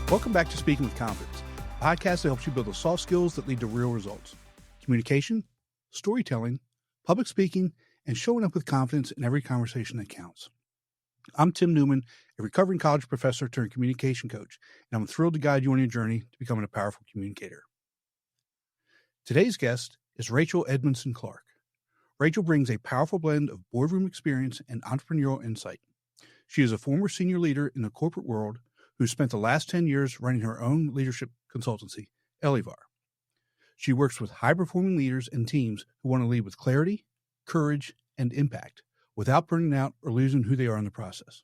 Welcome back to Speaking with Confidence, a podcast that helps you build the soft skills that lead to real results. Communication, storytelling, public speaking, and showing up with confidence in every conversation that counts. I'm Tim Newman, a recovering college professor turned communication coach, and I'm thrilled to guide you on your journey to becoming a powerful communicator. Today's guest is Rachael Edmondson-Clarke. Rachael brings a powerful blend of boardroom experience and entrepreneurial insight. She is a former senior leader in the corporate world who spent the last 10 years running her own leadership consultancy, Elevar. She works with high-performing leaders and teams who want to lead with clarity, courage, and impact without burning out or losing who they are in the process.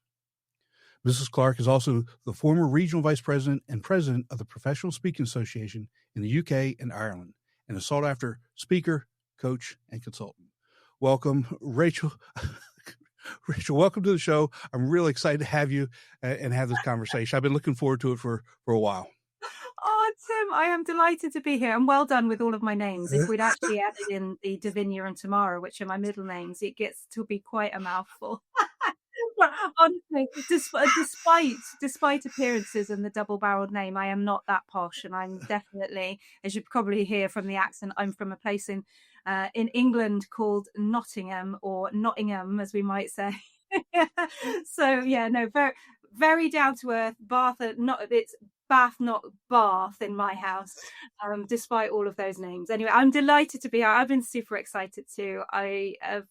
Mrs. Clarke is also the former regional vice president and president of the Professional Speaking Association in the UK and Ireland, and a sought-after speaker, coach, and consultant. Welcome, Rachael. Rachael, welcome to the show. I'm really excited to have you and have this conversation. I've been looking forward to it for a while. Oh, Tim, I am delighted to be here. And well done with all of my names. If we'd actually added in the Davinia and Tamara, which are my middle names, it gets to be quite a mouthful. But honestly, despite appearances and the double-barreled name, I am not that posh. And I'm definitely, as you probably hear from the accent, I'm from a place in England called Nottingham, or Nottingham, as we might say. So, yeah, no, very, very down to earth. It's Bath, not Bath in my house, despite all of those names. Anyway, I'm delighted to be here. I've been super excited too. I have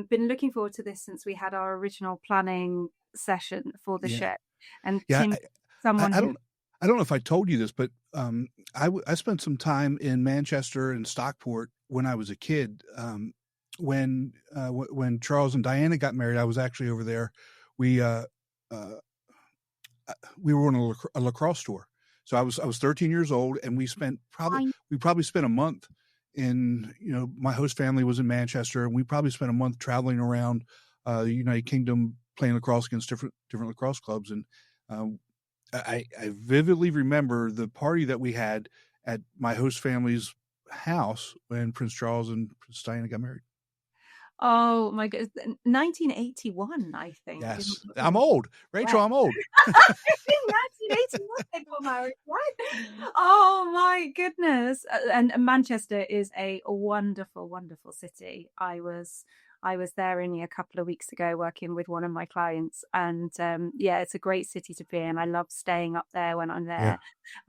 been looking forward to this since we had our original planning session for the show. And Tim, I don't know if I told you this, but I spent some time in Manchester and Stockport when I was a kid. When Charles and Diana got married, I was actually over there. We were on a lacrosse tour. So I was 13 years old, and we probably spent a month in, my host family was in Manchester, and we probably spent a month traveling around the United Kingdom playing lacrosse against different lacrosse clubs. And I vividly remember the party that we had at my host family's house when Prince Charles and Princess Diana got married. Oh my goodness, 1981, I think. Yes, I'm old, Rachael. I'm old. 1981, they got married, right? Oh my goodness! And Manchester is a wonderful, wonderful city. I was there only a couple of weeks ago working with one of my clients, and it's a great city to be in. I love staying up there when I'm there.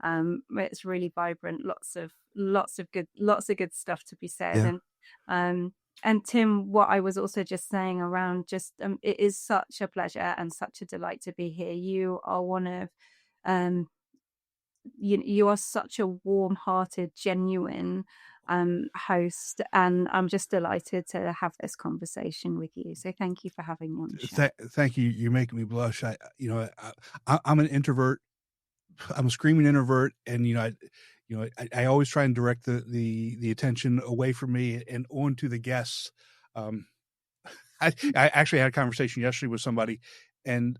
Yeah. It's really vibrant. Lots of good stuff to be said. Yeah. And Tim, what I was also just saying around it is such a pleasure and such a delight to be here. You are one of, you are such a warm-hearted, genuine host, and I'm just delighted to have this conversation with you. So thank you for having me on the show. Thank you. You're making me blush. I'm an introvert. I'm a screaming introvert, and I always try and direct the attention away from me and onto the guests. I actually had a conversation yesterday with somebody, and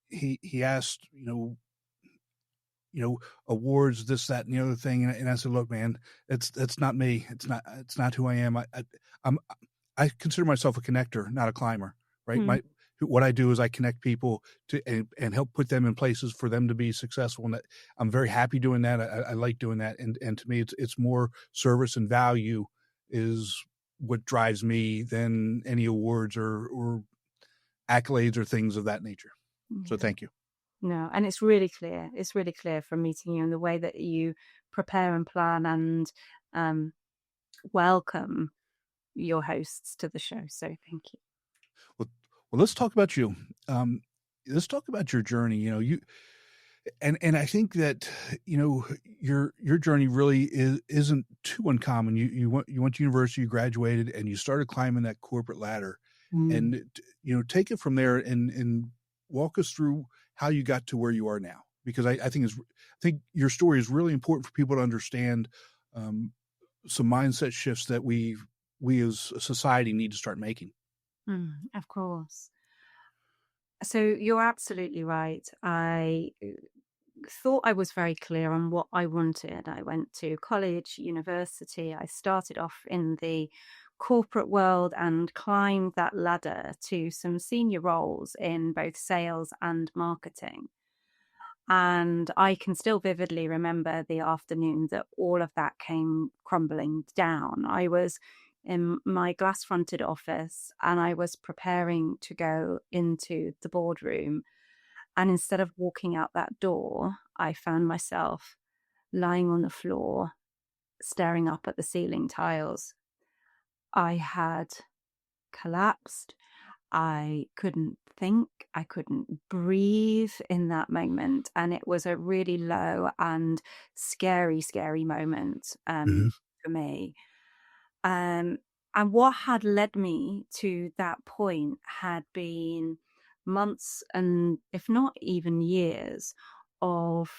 he asked, awards, this, that, and the other thing, and I said, look, man, it's not me. It's not who I am. I consider myself a connector, not a climber, right? Mm-hmm. What I do is I connect people to and help put them in places for them to be successful. And I'm very happy doing that. I like doing that. And to me, it's more service and value is what drives me than any awards or accolades or things of that nature. Mm-hmm. So thank you. No, and it's really clear. It's really clear from meeting you and the way that you prepare and plan and welcome your hosts to the show. So thank you. Well, let's talk about you. Let's talk about your journey. And I think that your journey really isn't too uncommon. You went to university, you graduated, and you started climbing that corporate ladder. And take it from there and walk us through how you got to where you are now. Because I think your story is really important for people to understand some mindset shifts that we as a society need to start making. Of course. So you're absolutely right. I thought I was very clear on what I wanted. I went to college, university. I started off in the corporate world and climbed that ladder to some senior roles in both sales and marketing. And I can still vividly remember the afternoon that all of that came crumbling down. I was in my glass-fronted office and I was preparing to go into the boardroom. And instead of walking out that door, I found myself lying on the floor, staring up at the ceiling tiles. I had collapsed. I couldn't think. I couldn't breathe in that moment. And it was a really low and scary, scary moment for me. And what had led me to that point had been months and if not even years of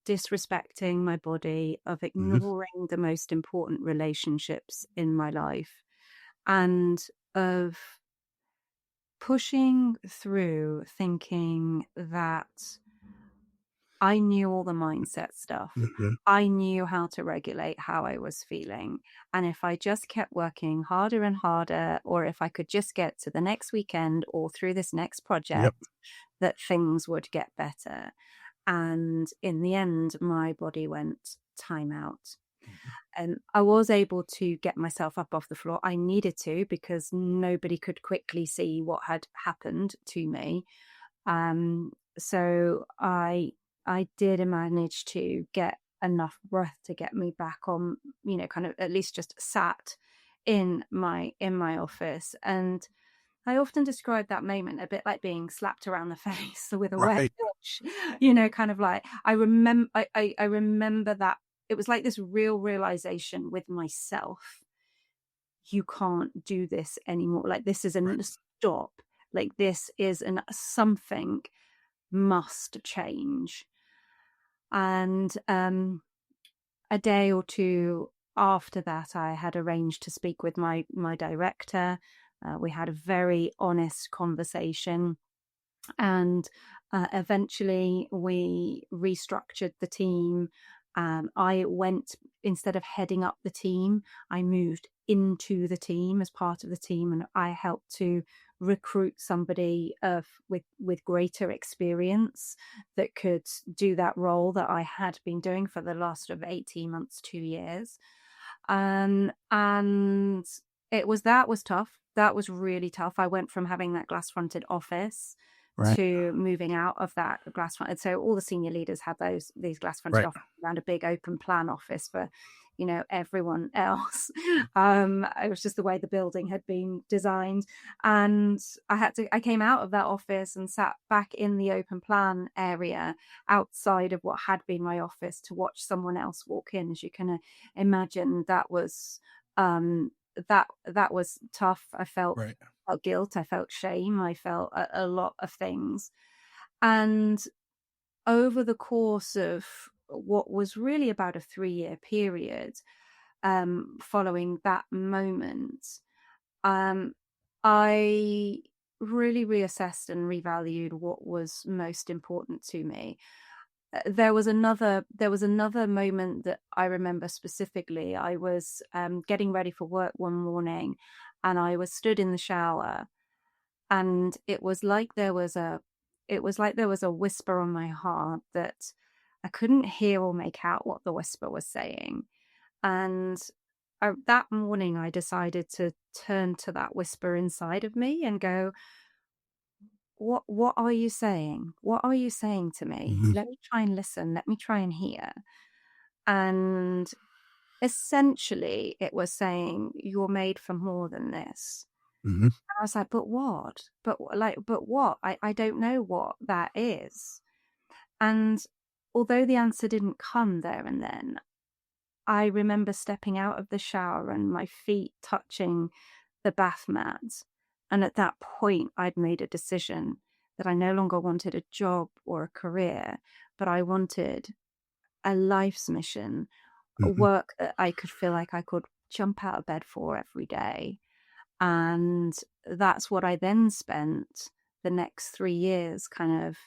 disrespecting my body, of ignoring the most important relationships in my life, and of pushing through thinking that I knew all the mindset stuff. I knew how to regulate how I was feeling. And if I just kept working harder and harder, or if I could just get to the next weekend or through this next project, that things would get better. And in the end, my body went time out. And I was able to get myself up off the floor. I needed to, because nobody could quickly see what had happened to me. So I did manage to get enough breath to get me back on, kind of at least just sat in my office. And I often describe that moment a bit like being slapped around the face with a wet brush, kind of like I remember that it was like this real realization with myself. You can't do this anymore. Like, this is a stop. Like, this is something must change. And a day or two after that, I had arranged to speak with my director. We had a very honest conversation, and eventually we restructured the team. I went, instead of heading up the team, I moved into the team as part of the team, and I helped to recruit somebody with greater experience that could do that role that I had been doing for the last of 18 months, 2 years. And that was tough. That was really tough. I went from having that glass-fronted office to moving out of that glass-fronted. So all the senior leaders had these glass-fronted offices around a big open plan office for, everyone else. It was just the way the building had been designed. And I came out of that office and sat back in the open plan area outside of what had been my office to watch someone else walk in. As you can imagine, that was that was tough. I felt guilt, I felt shame, I felt a lot of things. And over the course of what was really about a 3-year period, following that moment, I really reassessed and revalued what was most important to me. There was another moment that I remember specifically. I was getting ready for work one morning, and I was stood in the shower, and it was like there was a whisper on my heart that I couldn't hear or make out what the whisper was saying. And that morning, I decided to turn to that whisper inside of me and go, what are you saying? What are you saying to me? Let me try and listen. Let me try and hear. And essentially, it was saying, you're made for more than this. And I was like, but what? But what? I don't know what that is. And although the answer didn't come there and then, I remember stepping out of the shower and my feet touching the bath mat. And at that point, I'd made a decision that I no longer wanted a job or a career, but I wanted a life's mission, a work that I could feel like I could jump out of bed for every day. And that's what I then spent the next 3 years kind of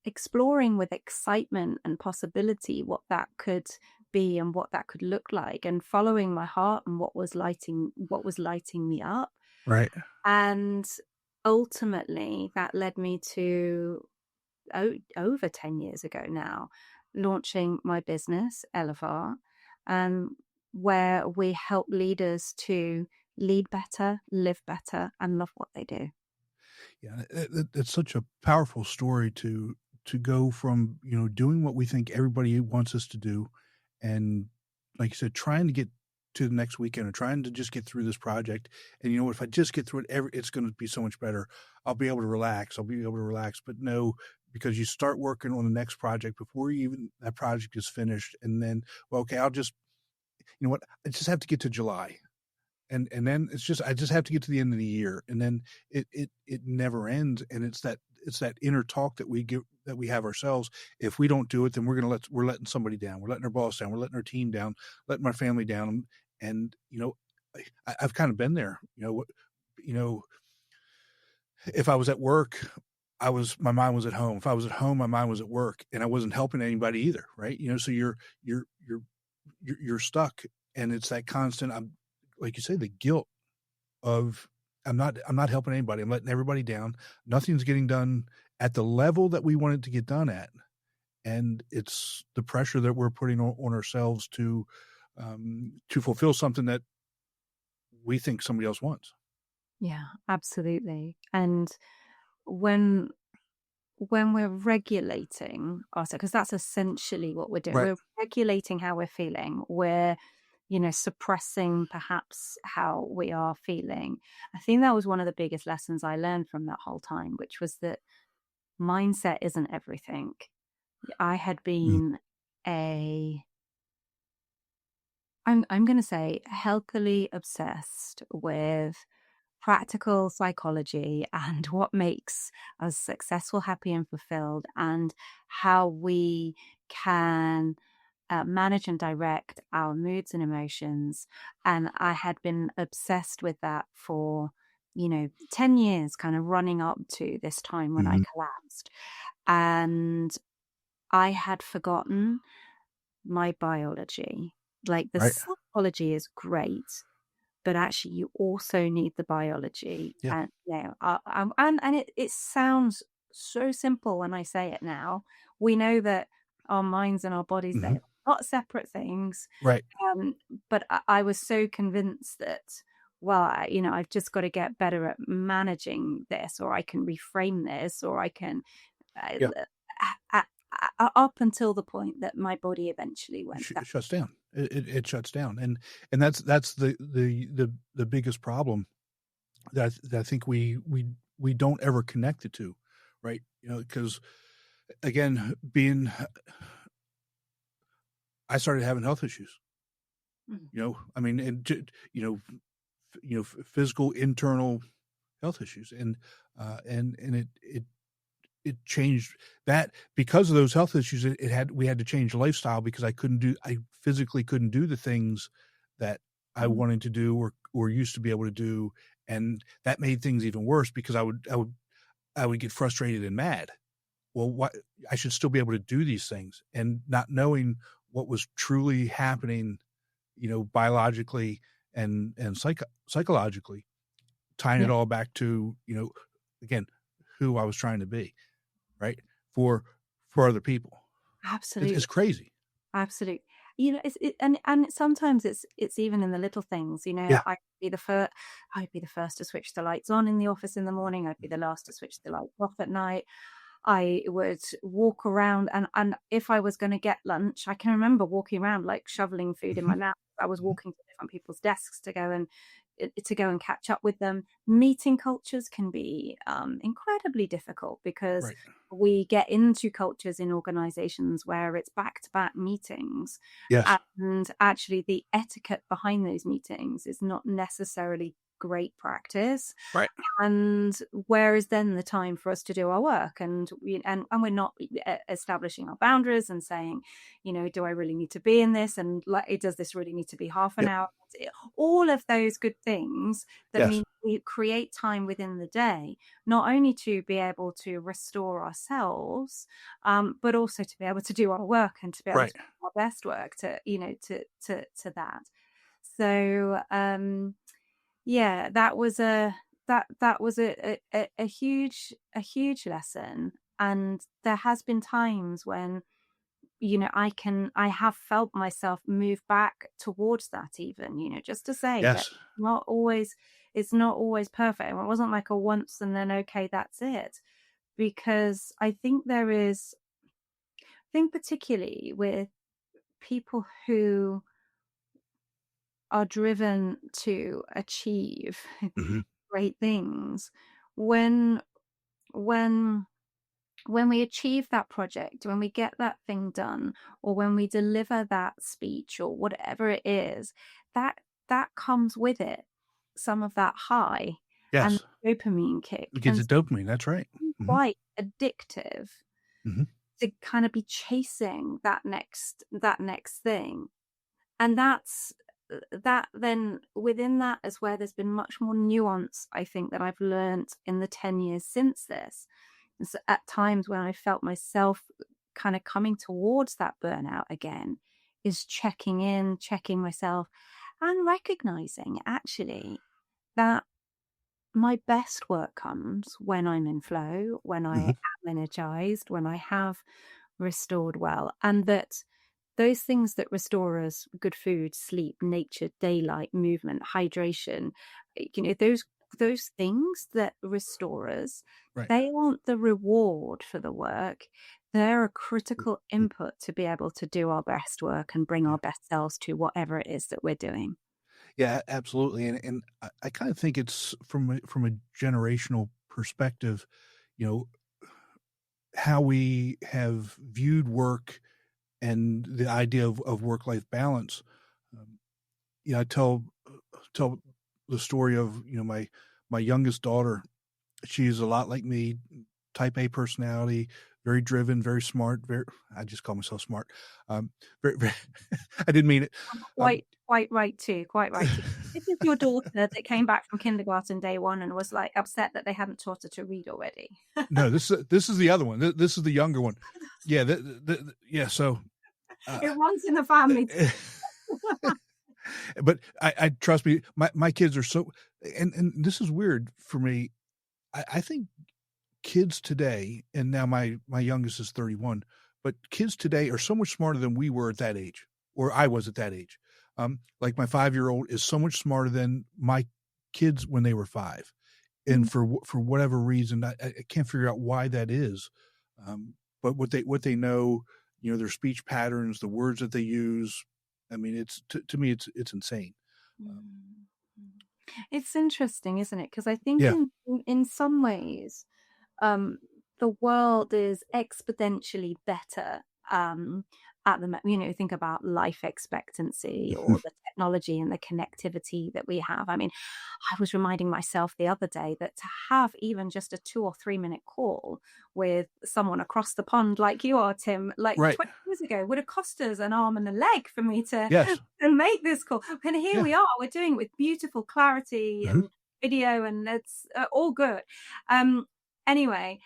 exploring with excitement and possibility what that could be and what that could look like, and following my heart and what was lighting me up. And ultimately that led me to over 10 years ago now, launching my business, Elevar, where we help leaders to lead better, live better, and love what they do. Yeah, it's such a powerful story to go from, doing what we think everybody wants us to do, and like you said, trying to get to the next weekend or trying to just get through this project. And you know what, if I just get through it, it's going to be so much better. I'll be able to relax. But no, because you start working on the next project before that project is finished. And then, well, okay, I'll just, you know what, I just have to get to July. And then I just have to get to the end of the year, and then it never ends. And it's that inner talk that we have ourselves. If we don't do it, then we're letting somebody down. We're letting our boss down. We're letting our team down, letting my family down. And I've kind of been there. If I was at work, my mind was at home. If I was at home, my mind was at work, and I wasn't helping anybody either. Right. So you're stuck, and it's that constant, like you say, the guilt of I'm not helping anybody. I'm letting everybody down. Nothing's getting done at the level that we want it to get done at. And it's the pressure that we're putting on ourselves to fulfill something that we think somebody else wants. Yeah, absolutely. And when we're regulating ourselves, because that's essentially what we're doing, Right. we're regulating how we're feeling. We're suppressing perhaps how we are feeling. I think that was one of the biggest lessons I learned from that whole time, which was that mindset isn't everything. I had been I'm going to say healthily obsessed with practical psychology and what makes us successful, happy, and fulfilled, and how we can manage and direct our moods and emotions. And I had been obsessed with that for 10 years, kind of running up to this time when I collapsed. And I had forgotten my biology. Like, the Right. psychology is great, but actually you also need the biology. Yeah. And it sounds so simple when I say it now. We know that our minds and our bodies, they're not separate things. Right. But I was so convinced that, well, I've just got to get better at managing this, or I can reframe this, or I can Yeah. up until the point that my body eventually went down. It shuts down. It shuts down, and that's the biggest problem that I think we don't ever connect it to, right? Because again, I started having health issues. I mean, and physical, internal health issues, and it changed that because of those health issues. We had to change lifestyle because I physically couldn't do the things that I wanted to do or used to be able to do. And that made things even worse because I would get frustrated and mad. Well, I should still be able to do these things, and not knowing what was truly happening, biologically and psychologically, tying it all back to, again, who I was trying to be. Right. For other people. Absolutely. It's crazy. Absolutely. And sometimes it's even in the little things, Yeah. I'd be the first to switch the lights on in the office in the morning. I'd be the last to switch the lights off at night. I would walk around, and if I was going to get lunch, I can remember walking around like shoveling food in my mouth. I was walking to different people's desks to go and catch up with them. Meeting cultures can be incredibly difficult because we get into cultures in organizations where it's back-to-back meetings. Yes. And actually the etiquette behind those meetings is not necessarily great practice. Right. And where is then the time for us to do our work? And we're not establishing our boundaries and saying, do I really need to be in this? And does this really need to be half an hour? All of those good things that mean we create time within the day, not only to be able to restore ourselves, but also to be able to do our work and to be able to do our best work to that. So, that was a huge lesson. And there has been times when, I have felt myself move back towards that, even, just to say that Yes. it's not always perfect. It wasn't like a once and then, okay, that's it. Because I think particularly with people who are driven to achieve Hmm. great things, when when when we achieve that project, when we get that thing done, or when we deliver that speech or whatever it is, that that comes with it some of that high and Yes. dopamine kick, It gives and it dopamine. That's right. Hmm. quite addictive Hmm. to kind of be chasing that next thing. And that then within that is where there's been much more nuance, I think, that I've learned in the 10 years since this. And so at times when I felt myself kind of coming towards that burnout again, is checking myself and recognizing actually that my best work comes when I'm in flow, when I Hmm. am energized, when I have restored well, and that those things that restore us, good food, sleep, nature, daylight, movement, hydration, those things that restore us, Right. they aren't the reward for the work. They're a critical Mhm. input to be able to do our best work and bring Yeah. our best selves to whatever it is that we're doing. Yeah, absolutely. And I kind of think it's from a generational perspective, you know, how we have viewed work and the idea of work-life balance. Um, I tell the story of, my youngest daughter. She's a lot like me, type A personality, very driven, very smart. I just call myself smart. Very, very I didn't mean it. Um, Quite right too, quite right too. This is your daughter that came back from kindergarten day one and was, like, upset that they hadn't taught her to read already. no, this is the other one. This is the younger one. Yeah, yeah. So, It uh, runs in the family. but I trust me, my kids are so, and this is weird for me. I think kids today, and now my youngest is 31, but kids today are so much smarter than we were at that age, or I was at that age. Like my 5-year-old is so much smarter than my kids when they were 5, and Mm. for whatever reason, I can't figure out why that is. But what they know, their speech patterns, the words that they use. I mean, it's to me, it's insane. Um, Mm. It's interesting, isn't it? Because I think yeah. in some ways, um, the world is exponentially better at the think about life expectancy or the technology and the connectivity that we have. I mean, I was reminding myself the other day that to have even just a 2 or 3 minute call with someone across the pond like you are, Tim, like Right. 20 years ago would have cost us an arm and a leg for me to Yes. make this call. And here Yeah. we are, we're doing it with beautiful clarity Mhm. and video, and it's all good. Um, anyway,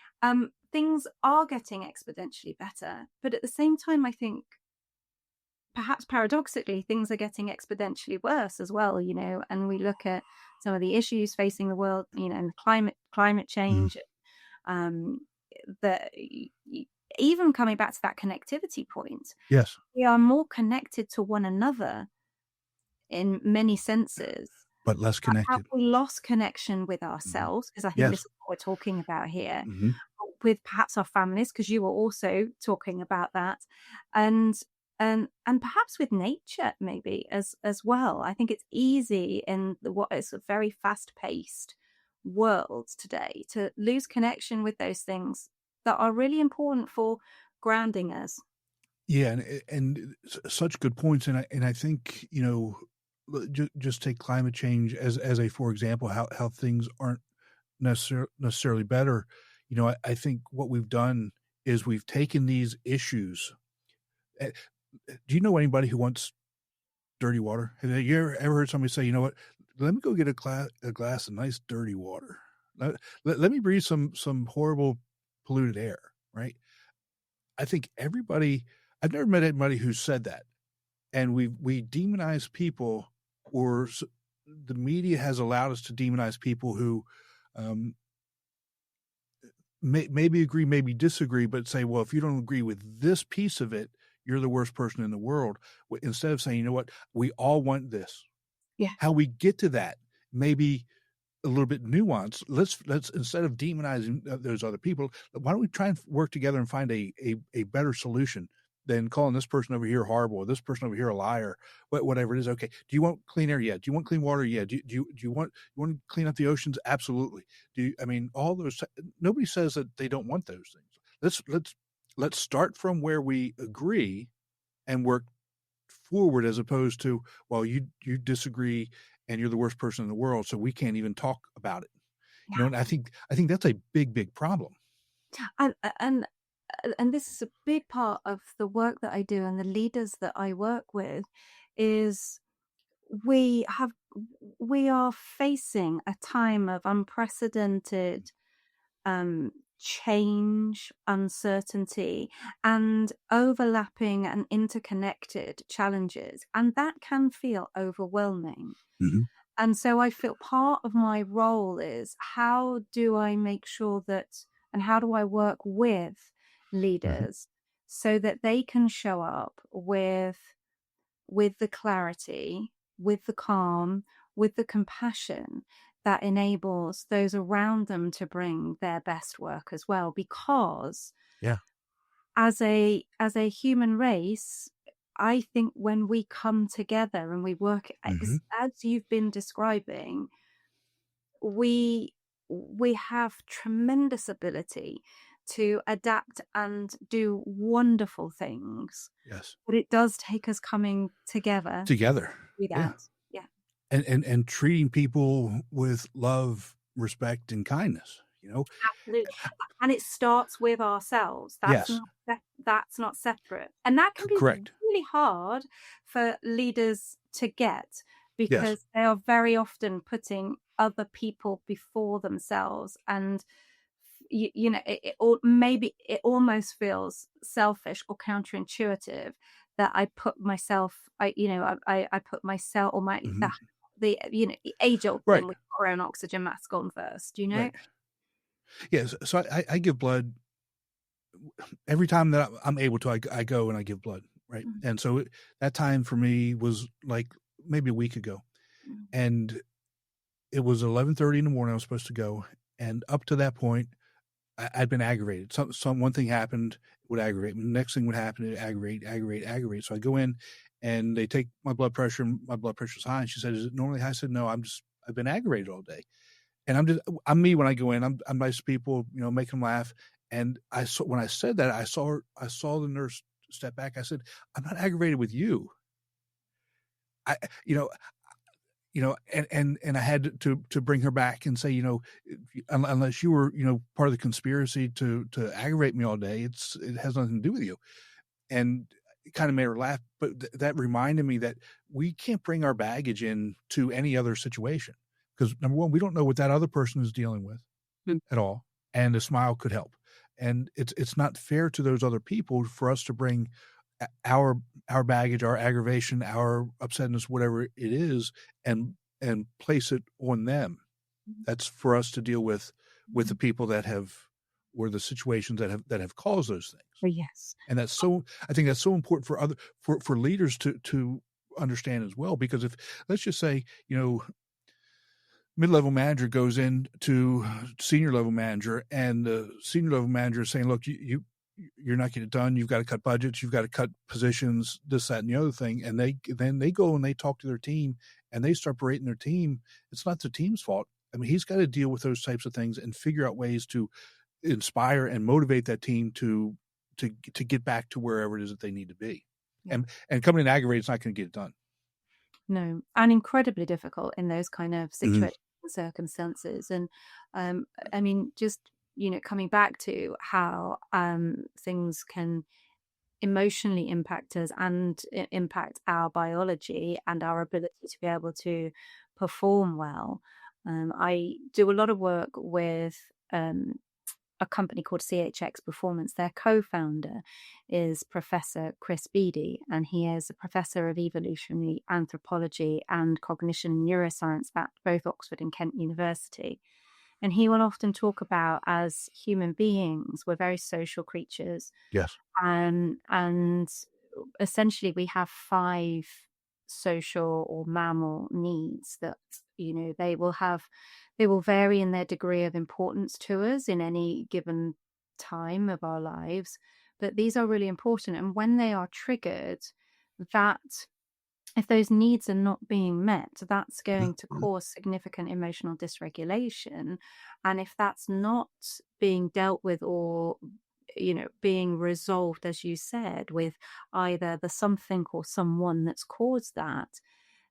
things are getting exponentially better, but at the same time, I think perhaps paradoxically, things are getting exponentially worse as well. And we look at some of the issues facing the world, and climate Mhm. change, um, that even coming back to that connectivity point, Yes, we are more connected to one another in many senses. but less Have connected. we lost connection with Mhm. ourselves? Because I think this Yes. is what we're talking about here, Mhm. with perhaps our families, because you were also talking about that, and and perhaps with nature maybe as well. I think it's easy in what is a very fast paced world today to lose connection with those things that are really important for grounding us. Yeah, and such good points, and I think, just take climate change as a for example, how things aren't necessarily better. I think what we've done is we've taken these issues. eh, Do you know anybody who wants dirty water? Have you ever heard somebody say, "You know what? Let me go get a glass of nice dirty water. Let me breathe some horrible polluted air," right? I think I've never met anybody who said that. And we demonize people, or the media has allowed us to demonize people who, um, maybe agree, maybe disagree, but say, well, if you don't agree with this piece of it, you're the worst person in the world. Instead of saying, you know what, we all want this. Yeah. How we get to that, maybe a little bit nuanced. Let's instead of demonizing those other people, why don't we try and work together and find a better solution than calling this person over here horrible, or this person over here a liar, whatever it is. Okay, do you want clean air? Yeah. Do you want clean water? Yeah. Do you want to clean up the oceans? Absolutely. All those. Nobody says that they don't want those things. Let's start from where we agree and work forward, as opposed to, well, you disagree and you're the worst person in the world, so we can't even talk about it. Yeah. And I think that's a big problem. And this is a big part of the work that I do and the leaders that I work with, is we are facing a time of unprecedented change, uncertainty, and overlapping and interconnected challenges, and that can feel overwhelming. Mm-hmm. And so I feel part of my role is, how do I make sure that, and how do I work with leaders so that they can show up with the clarity, with the calm, with the compassion that enables those around them to bring their best work as well. Because as a human race, I think when we come together and we work as you've been describing, we have tremendous ability to adapt and do wonderful things. Yes. But it does take us coming together. With that. Yeah. And treating people with love, respect, and kindness, Absolutely. And it starts with ourselves. That's not separate. And that can be really hard for leaders to get, because they are very often putting other people before themselves. And it almost feels selfish or counterintuitive that I put myself, I put myself, or the age-old thing with our own oxygen mask on first, Right. Yes. So I give blood every time that I'm able to. I go and I give blood, right? Mm-hmm. And so that time for me was like maybe a week ago, and it was 11:30 in the morning. I was supposed to go, and up to that point, I'd been aggravated. One thing happened, would aggravate me. The next thing would happen, it aggravate. So I go in, and they take my blood pressure. My blood pressure's high. And she said, "Is it normally high?" I said, "No, I've been aggravated all day." And I'm me when I go in. I'm nice to people, make them laugh. And when I said that, I saw the nurse step back. I said, "I'm not aggravated with you." And I had to bring her back and say, unless you were, part of the conspiracy to aggravate me all day, it has nothing to do with you. And it kind of made her laugh, but that reminded me that we can't bring our baggage in to any other situation, because number one, we don't know what that other person is dealing with at all, and a smile could help. And it's not fair to those other people for us to bring our baggage, our aggravation, our upsetness, whatever it is, and place it on them. That's for us to deal with the people that have, or the situations that have caused those things. Oh, yes. And I think that's so important for leaders to understand as well, because if, let's just say, mid-level manager goes in to senior level manager, and the senior level manager is saying, "Look, you're not getting it done. You've got to cut budgets. You've got to cut positions, this, that, and the other thing." And they go and they talk to their team, and they start berating their team. It's not the team's fault. I mean, he's got to deal with those types of things and figure out ways to inspire and motivate that team to get back to wherever it is that they need to be. Yeah. And coming in aggravated is not going to get it done. No, and incredibly difficult in those kind of situations and circumstances. And I mean, just coming back to how things can emotionally impact us and impact our biology and our ability to be able to perform well. I do a lot of work with a company called CHX Performance. Their co-founder is Professor Chris Beattie, and he is a professor of evolutionary anthropology and cognition and neuroscience at both Oxford and Kent University. And he will often talk about, as human beings, we're very social creatures. Yes. And essentially we have 5 social or mammal needs that, they will vary in their degree of importance to us in any given time of our lives, but these are really important. And when they are triggered, that if those needs are not being met, that's going to cause significant emotional dysregulation. And if that's not being dealt with, or being resolved, as you said, with either the something or someone that's caused that,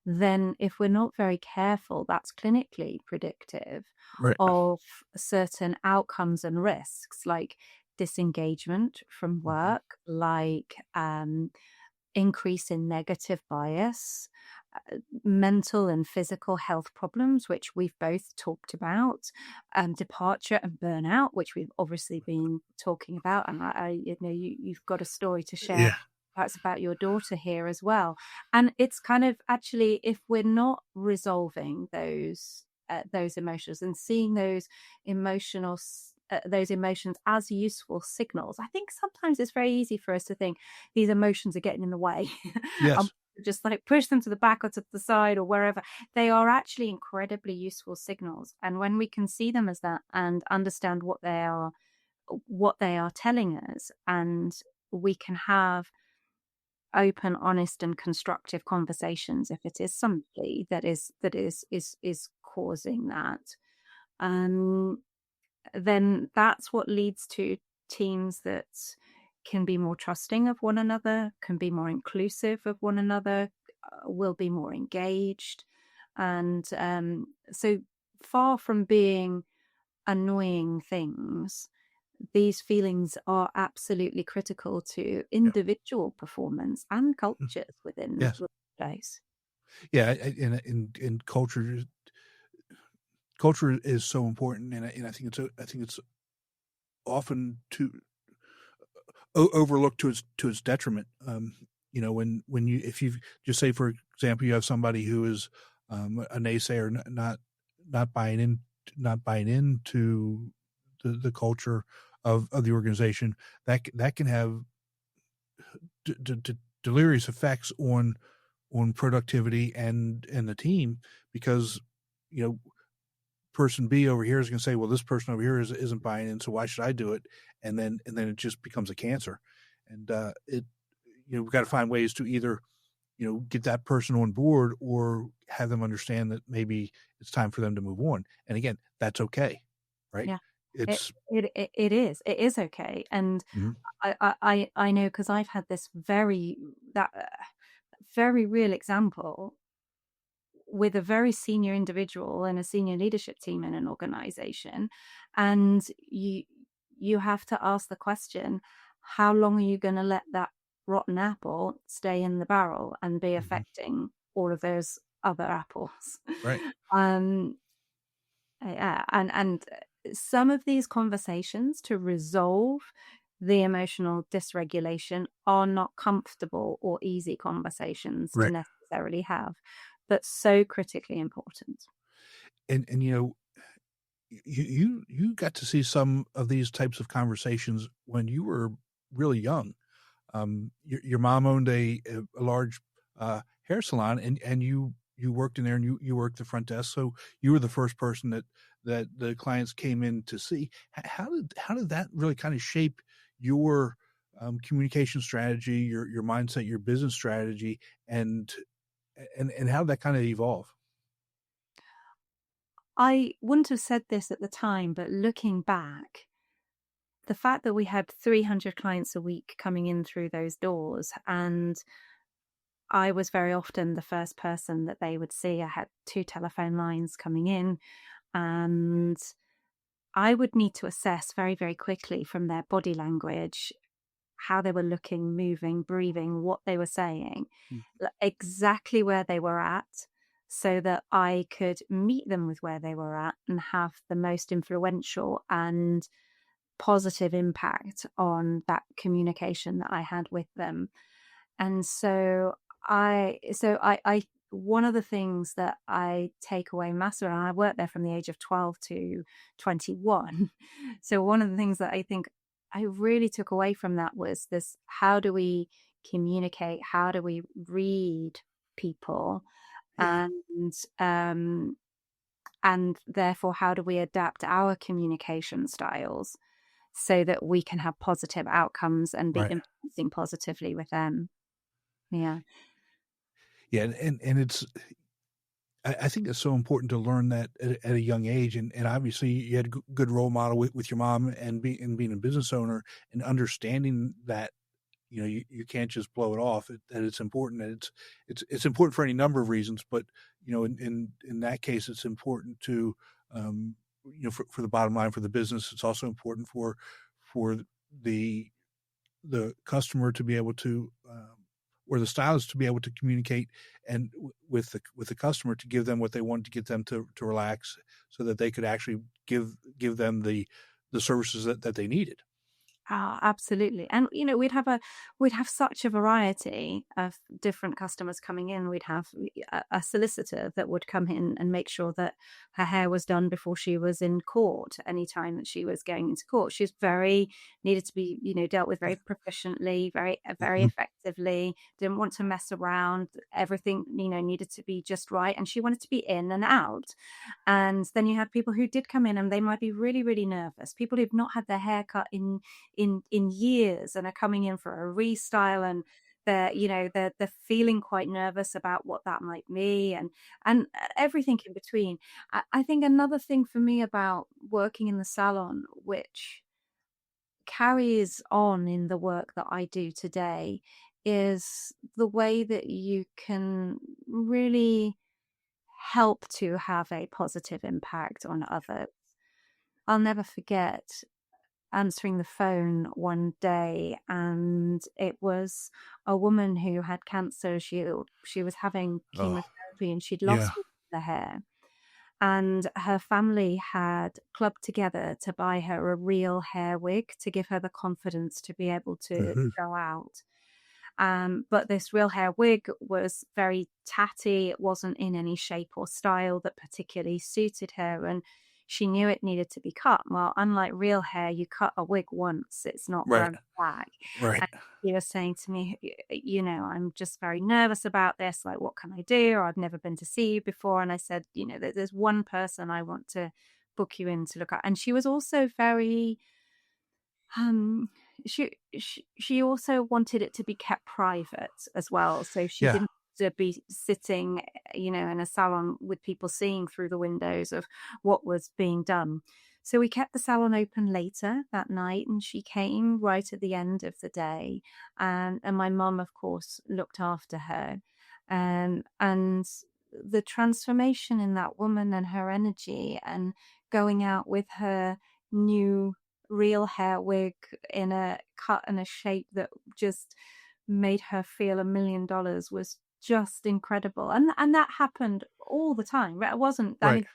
then if we're not very careful, that's clinically predictive Right. of certain outcomes and risks, like disengagement from work, like increase in negative bias, mental and physical health problems, which we've both talked about, departure and burnout, which we've obviously been talking about. And you've got a story to share. Yeah. Perhaps about your daughter here as well. And it's kind of, actually, if we're not resolving those emotions and seeing those emotions as useful signals, I think sometimes it's very easy for us to think these emotions are getting in the way. Yes. Just like push them to the back or to the side or wherever. They are actually incredibly useful signals. And when we can see them as that and understand what they are telling us, and we can have open, honest, and constructive conversations if it is somebody that is causing that, then that's what leads to teams that can be more trusting of one another, can be more inclusive of one another, will be more engaged. And so far from being annoying things, these feelings are absolutely critical to individual performance and cultures within Yes. the place. Yeah. In culture is so important, and I think it's often overlooked to its detriment. When you, if you just say, for example, you have somebody who is a naysayer, not buying into the culture of the organization, that can have delirious effects on productivity and the team, because person B over here is going to say, well, this person over here isn't buying in, so why should I do it? And then it just becomes a cancer. And we've got to find ways to either get that person on board, or have them understand that maybe it's time for them to move on. And again, that's okay, right? Yeah, It's it is okay. And I know, because I've had this very real example with a very senior individual and a senior leadership team in an organization. And you have to ask the question, how long are you going to let that rotten apple stay in the barrel and be affecting all of those other apples? right. Yeah, and some of these conversations to resolve the emotional dysregulation are not comfortable or easy conversations to Right. necessarily have, but so critically important. And you got to see some of these types of conversations when you were really young. Your mom owned a large hair salon, and you worked in there, and you worked the front desk, so you were the first person that the clients came in to see. How did that really kind of shape your communication strategy, your mindset, your business strategy, and how did that kind of evolve? I wouldn't have said this at the time, but looking back, the fact that we had 300 clients a week coming in through those doors, and I was very often the first person that they would see. I had 2 telephone lines coming in, and I would need to assess very, very quickly from their body language, how they were looking, moving, breathing, what they were saying, exactly where they were at, so that I could meet them with where they were at and have the most influential and positive impact on that communication that I had with them. And so I one of the things that I take away massive, and I worked there from the age of 12 to 21. So one of the things that I think I really took away from that was this: how do we communicate? How do we read people? Yeah. And um, and therefore, how do we adapt our communication styles so that we can have positive outcomes and be Right. influencing positively with them? Yeah. Yeah. And it's, I think it's so important to learn that at a young age, and obviously you had a good role model with your mom, and being a business owner, and understanding that you can't just blow it off. That it's important, that it's important for any number of reasons, but in that case, it's important to for the bottom line for the business. It's also important for the the customer to be able to or the stylist to be able to communicate and with the customer, to give them what they want, to get them to relax, so that they could actually give them the services that they needed. Absolutely. And we'd have such a variety of different customers coming in. We'd have a solicitor that would come in and make sure that her hair was done before she was in court. Any time that she was going into court, she's very needed to be, dealt with very proficiently, very Mhm. effectively. Didn't want to mess around. Everything, needed to be just right, and she wanted to be in and out. And then you had people who did come in and they might be really, really nervous. People who've not had their hair cut in years and are coming in for a restyle, and they're feeling quite nervous about what that might be, and everything in between. I think another thing for me about working in the salon, which carries on in the work that I do today, is the way that you can really help to have a positive impact on others. I'll never forget answering the phone one day, and it was a woman who had cancer. She was having Oh, chemotherapy, and she'd yeah. lost all the hair, and her family had clubbed together to buy her a real hair wig to give her the confidence to be able to Mhm. go out. But this real hair wig was very tatty. It wasn't in any shape or style that particularly suited her. And she knew it needed to be cut. Well, unlike real hair, you cut a wig once, it's not Right. growing back. Right. And she was saying to me, I'm just very nervous about this. Like, what can I do? Or I've never been to see you before. And I said, there's one person I want to book you in to look at. And she was also very um, she also wanted it to be kept private as well, so she Yeah. didn't to be sitting, in a salon with people seeing through the windows of what was being done. So we kept the salon open later that night, and she came right at the end of the day, and my mum, of course, looked after her, and the transformation in that woman and her energy, and going out with her new real hair wig in a cut and a shape that just made her feel $1 million was just incredible. And that happened all the time. It wasn't, I Right. mean,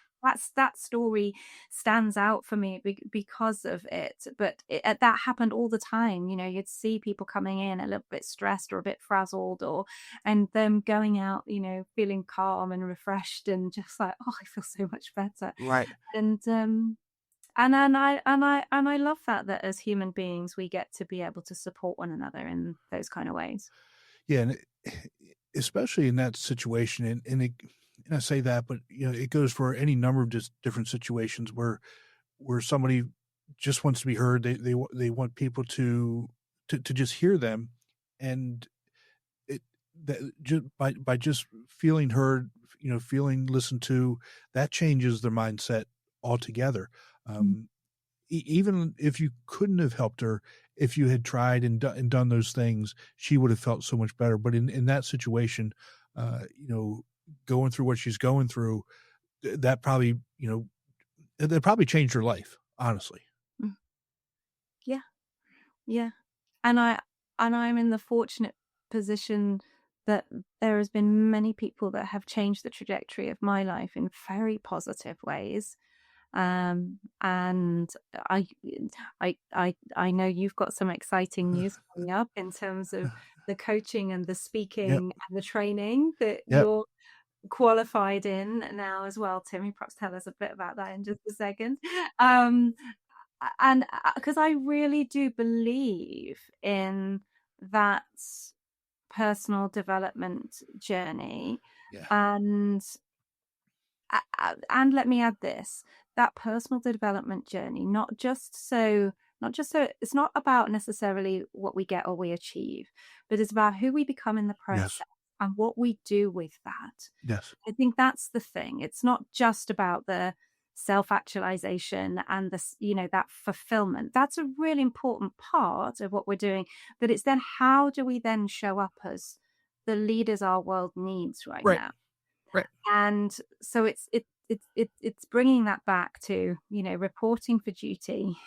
that story stands out for me because of it. But that happened all the time. You'd see people coming in a little bit stressed or a bit frazzled, and them going out, feeling calm and refreshed and just like, oh, I feel so much better. Right. And and I love that as human beings we get to be able to support one another in those kind of ways. Yeah, and especially in that situation, and I say that, but it goes for any number of just different situations where somebody just wants to be heard. They want people to just hear them, and it that just by just feeling heard, feeling listened to, that changes their mindset altogether. Mm. Um, Even if you couldn't have helped her, if you had tried and done those things, she would have felt so much better. But in that situation, uh, you know, going through what she's going through, that probably, that probably changed her life, honestly. Mm. Yeah, yeah. And I'm in the fortunate position that there has been many people that have changed the trajectory of my life in very positive ways. And I know you've got some exciting news coming up in terms of the coaching and the Yep. speaking and the training that Yep. qualified in now as well. Tim, you perhaps tell us a bit about that in just a second. Um, and because I really do believe in that personal development journey, Yeah. and let me add this, that personal development journey, not just so it's not about necessarily what we get or we achieve, but it's about who we become in the Yes. process and what we do with that. Yes. I think that's the thing. It's not just about the self-actualization and that fulfillment. That's a really important part of what we're doing, but it's then how do we then show up as the leaders our world needs right Right. now. Right. And so it's bringing that back to, reporting for duty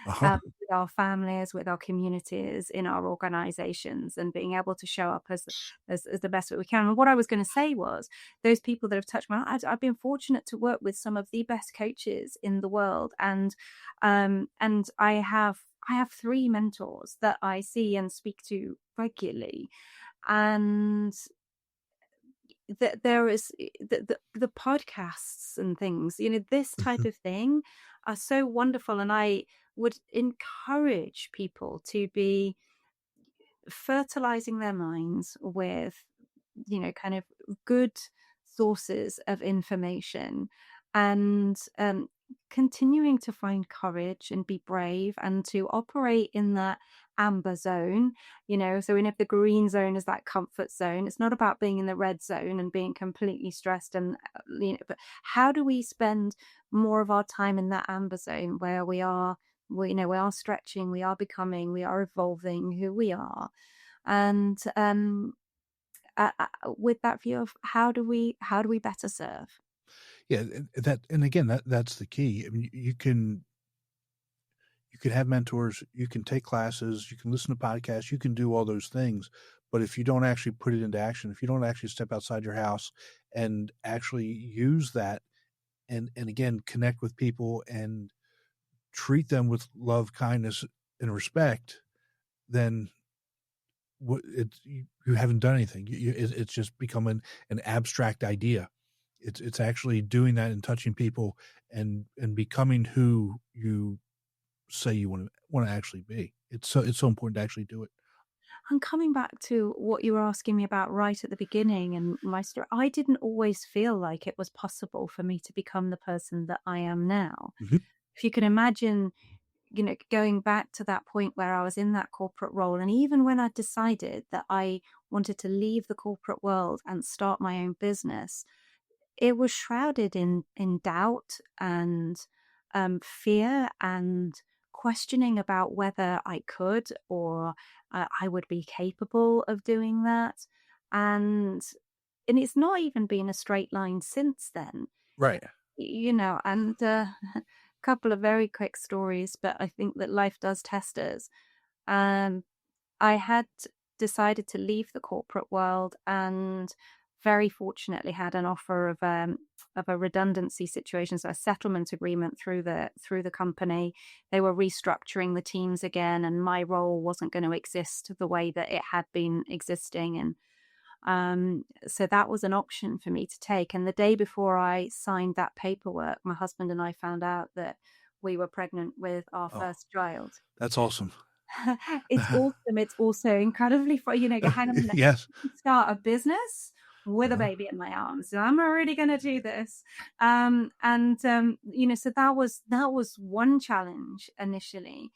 Uh-huh. with our families, with our communities, in our organizations, and being able to show up as the best that we can. And what I was going to say was those people that have touched my life, I've been fortunate to work with some of the best coaches in the world. And I have 3 mentors that I see and speak to regularly. And there is the podcasts and things, this type Mhm. of thing are so wonderful. And I would encourage people to be fertilizing their minds with, kind of good sources of information, and continuing to find courage and be brave and to operate in that amber zone, so if the green zone is that comfort zone, it's not about being in the red zone and being completely stressed, and but how do we spend more of our time in that amber zone where we are stretching, we are becoming, we are evolving who we are. And with that view of how do we better serve. Yeah, and again, that's the key. I mean, you can have mentors, you can take classes, you can listen to podcasts, you can do all those things, but if you don't actually put it into action, if you don't actually step outside your house and actually use that, and again, connect with people and treat them with love, kindness, and respect, then you haven't done anything. It's just become an abstract idea. It's actually doing that and touching people and becoming who you say you want to actually be. It's so important to actually do it. And coming back to what you were asking me about right at the beginning and my story, I didn't always feel like it was possible for me to become the person that I am now. Mhm. If you can imagine, going back to that point where I was in that corporate role, and even when I decided that I wanted to leave the corporate world and start my own business, it was shrouded in doubt and fear and questioning about whether I could or I would be capable of doing that. And it's not even been a straight line since then. Right. And a couple of very quick stories, but I think that life does test us. Um, I had decided to leave the corporate world, and very fortunately had an offer of a redundancy situation, so a settlement agreement through the company. They were restructuring the teams again, and my role wasn't going to exist the way that it had been existing. And so that was an option for me to take. And the day before I signed that paperwork, my husband and I found out that we were pregnant with our Oh, first child. that's awesome. It's awesome. It's also incredibly fun. Hang on a minute. Yes. Start a business with a Uh-huh. baby in my arms. So I'm already going to do this. So that was one challenge initially.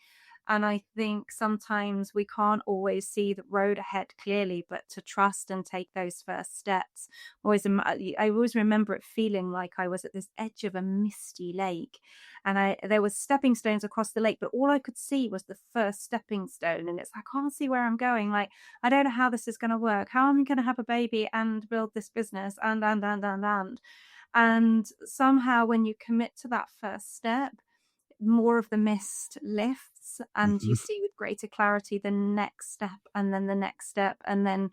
And I think sometimes we can't always see the road ahead clearly, but to trust and take those first steps. I always remember it feeling like I was at this edge of a misty lake, and there was stepping stones across the lake, but all I could see was the first stepping stone. And I can't see where I'm going. Like, I don't know how this is going to work. How am I going to have a baby and build this business and somehow when you commit to that first step, more of the mist lifts and you Mhm. see with greater clarity the next step and then the next step. And then,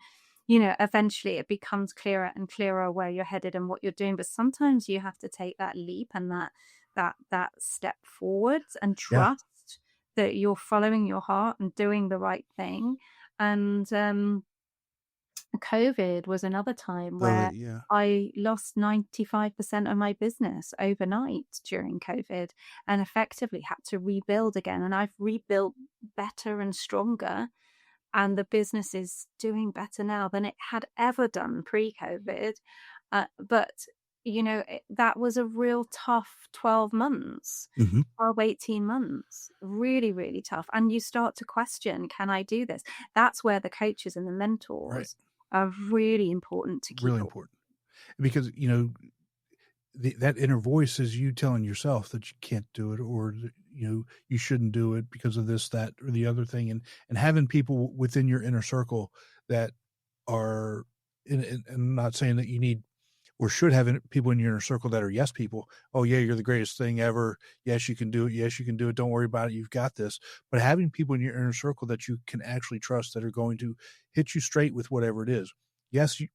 eventually it becomes clearer and clearer where you're headed and what you're doing. But sometimes you have to take that leap and that step forwards and Yeah. trust that you're following your heart and doing the right thing. And COVID was another time Oh, where yeah. I lost 95% of my business overnight during COVID and effectively had to rebuild again. And I've rebuilt better and stronger. And the business is doing better now than it had ever done pre-COVID. But, that was a real tough 12 months. Mhm. 12, 18 months, really, really tough. And you start to question, can I do this? That's where the coaches and the Right. mentors are really important to keep Really it. important. Because, that inner voice is you telling yourself that you can't do it, or that, you shouldn't do it because of this, that, or the other thing. And having people within your inner circle that are, and I'm not saying that you need or should have people in your inner circle that are yes people. Oh yeah, you're the greatest thing ever. Yes, you can do it. Yes, you can do it. Don't worry about it. You've got this. But having people in your inner circle that you can actually trust, that are going to hit you straight with whatever it is. Yes, you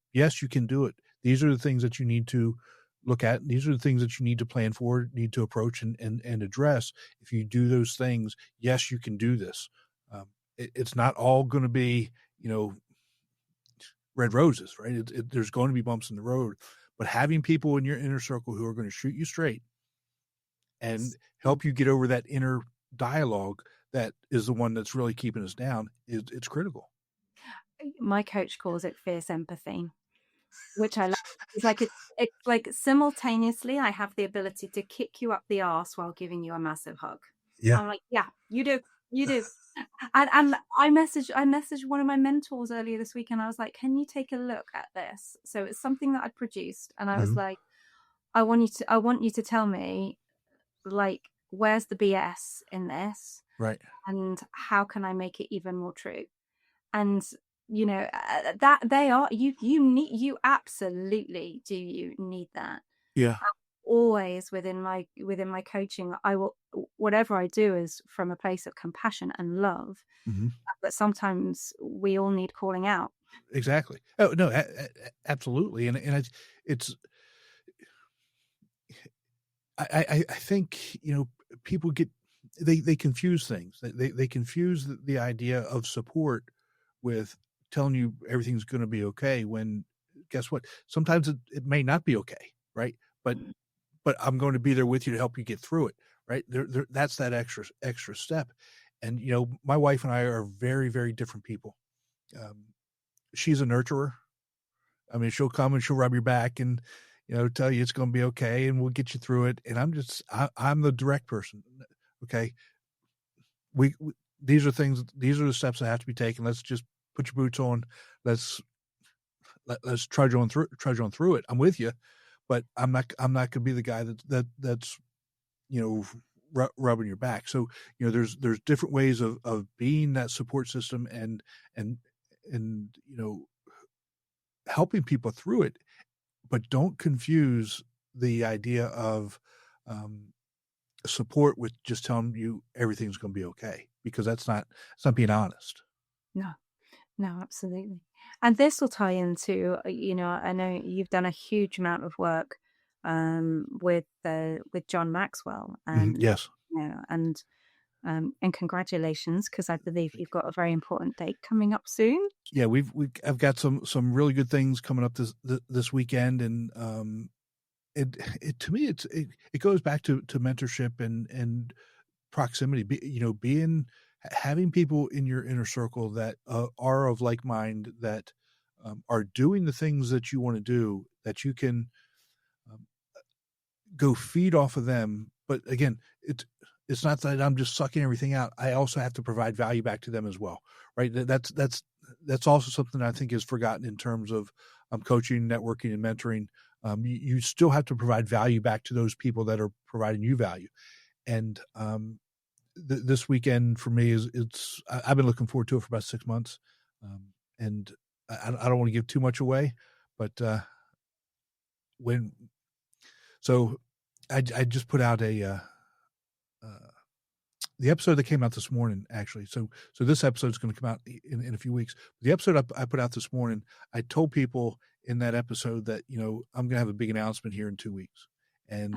can do it. These are the things that you need to look at. These are the things that you need to plan for, need to approach and address. If you do those things, yes, you can do this. It's not all going to be, red roses, right? There's going to be bumps in the road, but having people in your inner circle who are going to shoot you straight and help you get over that inner dialogue that is the one that's really keeping us down, it's critical. My coach calls it fierce empathy, which I love. It's like simultaneously, I have the ability to kick you up the arse while giving you a massive hug. Yeah. I'm like, yeah, you do. And I messaged one of my mentors earlier this week, and I was like, can you take a look at this? So it's something that I produced, and I was Mhm. like, I want you to tell me, like, where's the BS in this, Right. and how can I make it even more true? And that they are, you absolutely do, you need that. Yeah. Always within my coaching, I will, whatever I do is from a place of compassion and love, Mhm. but sometimes we all need calling out. Exactly. Oh no, absolutely. And it's I think, people they confuse things. They confuse the idea of support with telling you everything's going to be okay, when guess what? Sometimes it may not be okay. Right. But I'm going to be there with you to help you get through it. Right. That's that extra step. And, my wife and I are very, very different people. She's a nurturer. I mean, she'll come and she'll rub your back and, tell you it's going to be okay and we'll get you through it. And I'm the direct person. Okay. We these are the steps that have to be taken. Let's just put your boots on. Let's trudge on through it. I'm with you, but I'm not going to be the guy that's, rubbing your back. So, there's different ways of being that support system and, helping people through it. But don't confuse the idea of support with just telling you everything's going to be okay, because it's not being honest. No, no, absolutely. And this will tie into, I know you've done a huge amount of work with John Maxwell, and Yes. and congratulations, because I believe you've got a very important date coming up soon. Yeah, I've got some really good things coming up this weekend, and it to me it goes back to mentorship and proximity. Having people in your inner circle that are of like mind, that are doing the things that you want to do, that you can um, go feed off of them. But again, it's not that I'm just sucking everything out. I also have to provide value back to them as well, right? That's also something I think is forgotten in terms of coaching, networking, and mentoring. You still have to provide value back to those people that are providing you value. And this weekend for me I've been looking forward to it for about 6 months. And I don't want to give too much away, but when so I just put out the episode that came out this morning, actually. So this episode is going to come out in a few weeks. The episode I put out this morning, I told people in that episode that, I'm going to have a big announcement here in 2 weeks. and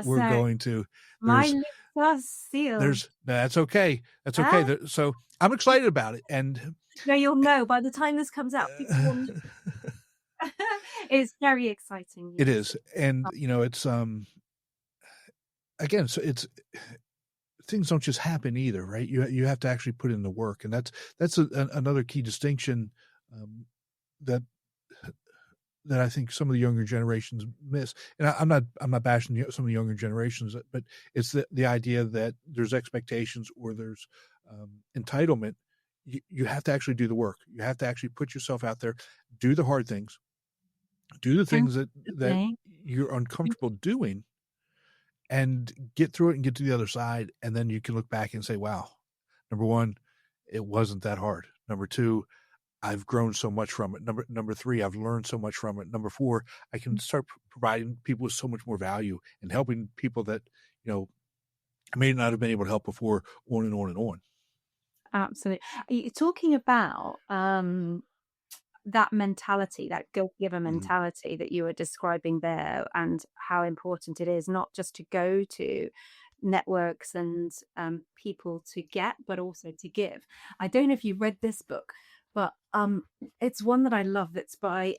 we're So going to. my lips are sealed. That's okay. That's Ah. okay. So I'm excited about it, and No, you'll know by the time this comes out. People will know. It's very exciting. It Yes. is, and it's again, so it's things don't just happen either, right? You have to actually put in the work, and that's another key distinction that I think some of the younger generations miss. And I'm not bashing some of the younger generations, but it's the idea that there's expectations or there's entitlement. You have to actually do the work. You have to actually put yourself out there, do the hard things, do the things that you're uncomfortable doing, and get through it and get to the other side. And then you can look back and say, wow, number one, it wasn't that hard. Number two, I've grown so much from it. Number three, I've learned so much from it. Number four, I can start providing people with so much more value and helping people that, I may not have been able to help before, on and on and on. Absolutely. You're talking about that mentality, that go-giver mentality that you were describing there, and how important it is not just to go to networks and people to get, but also to give. I don't know if you read this book, but it's one that I love. It's by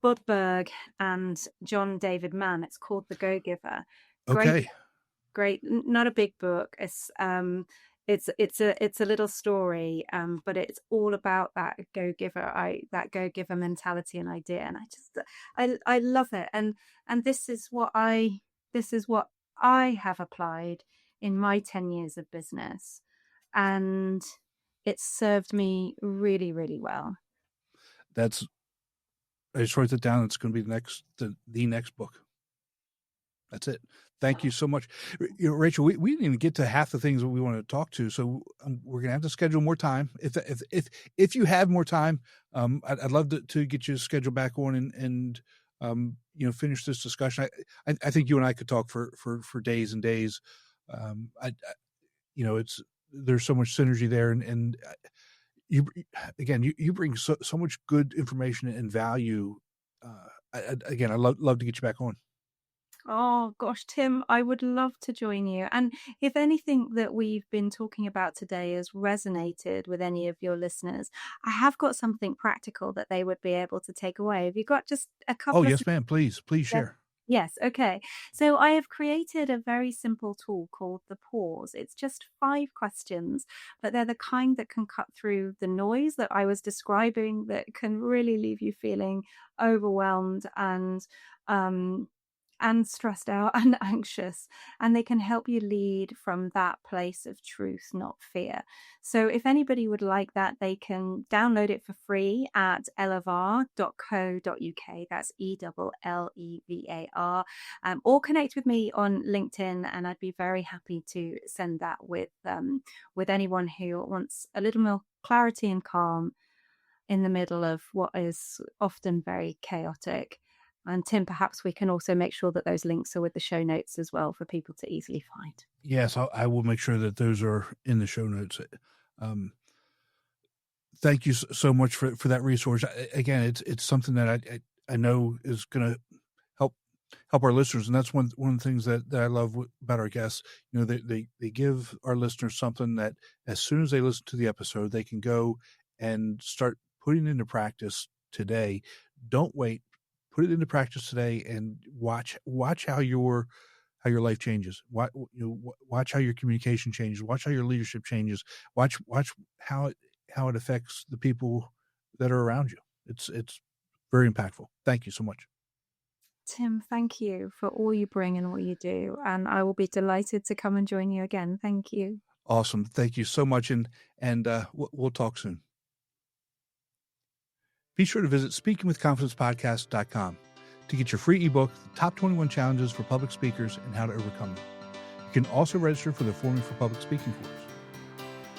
Bud Berg and John David Mann. It's called The Go-Giver. Okay. Great. Not a big book. It's a little story, but it's all about that go-giver mentality and idea. And I love it. And this is what I have applied in my 10 years of business. And it's served me really, really well. I just wrote that down. It's going to be the next book. That's it. Thank you so much. Rachel, we didn't even get to half the things that we wanted to talk to. So we're going to have to schedule more time. If you have more time, I'd love to get you scheduled back on and finish this discussion. I think you and I could talk for days and days. There's so much synergy there, and you bring so much good information and value. I'd love to get you back on. Oh gosh, Tim, I would love to join you. And if anything that we've been talking about today has resonated with any of your listeners, I have got something practical that they would be able to take away. Have you got just a couple? Oh, yes, ma'am. Please share. Yes. Okay. So I have created a very simple tool called the pause. It's just 5 questions, but they're the kind that can cut through the noise that I was describing, that can really leave you feeling overwhelmed and stressed out and anxious, and they can help you lead from that place of truth, not fear. So if anybody would like that, they can download it for free at elevar.co.uk. That's ELLEVAR, or connect with me on LinkedIn, and I'd be very happy to send that with anyone who wants a little more clarity and calm in the middle of what is often very chaotic. And Tim, perhaps we can also make sure that those links are with the show notes as well for people to easily find. Yes, I will make sure that those are in the show notes. Thank you so much for that resource. Again, it's something that I know is going to help our listeners, and that's one of the things that I love about our guests. They give our listeners something that as soon as they listen to the episode, they can go and start putting into practice today. Don't wait. Put it into practice today, and watch how your life changes. Watch how your communication changes. Watch how your leadership changes. Watch how it affects the people that are around you. It's very impactful. Thank you so much, Tim. Thank you for all you bring and what you do, and I will be delighted to come and join you again. Thank you. Awesome. Thank you so much, and we'll talk soon. Be sure to visit speakingwithconfidencepodcast.com to get your free ebook, The Top 21 Challenges for Public Speakers and How to Overcome Them. You can also register for the Forming for Public Speaking course.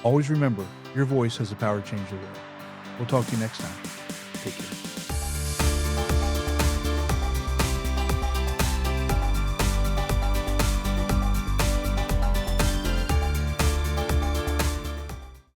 Always remember, your voice has the power to change the world. We'll talk to you next time. Take care.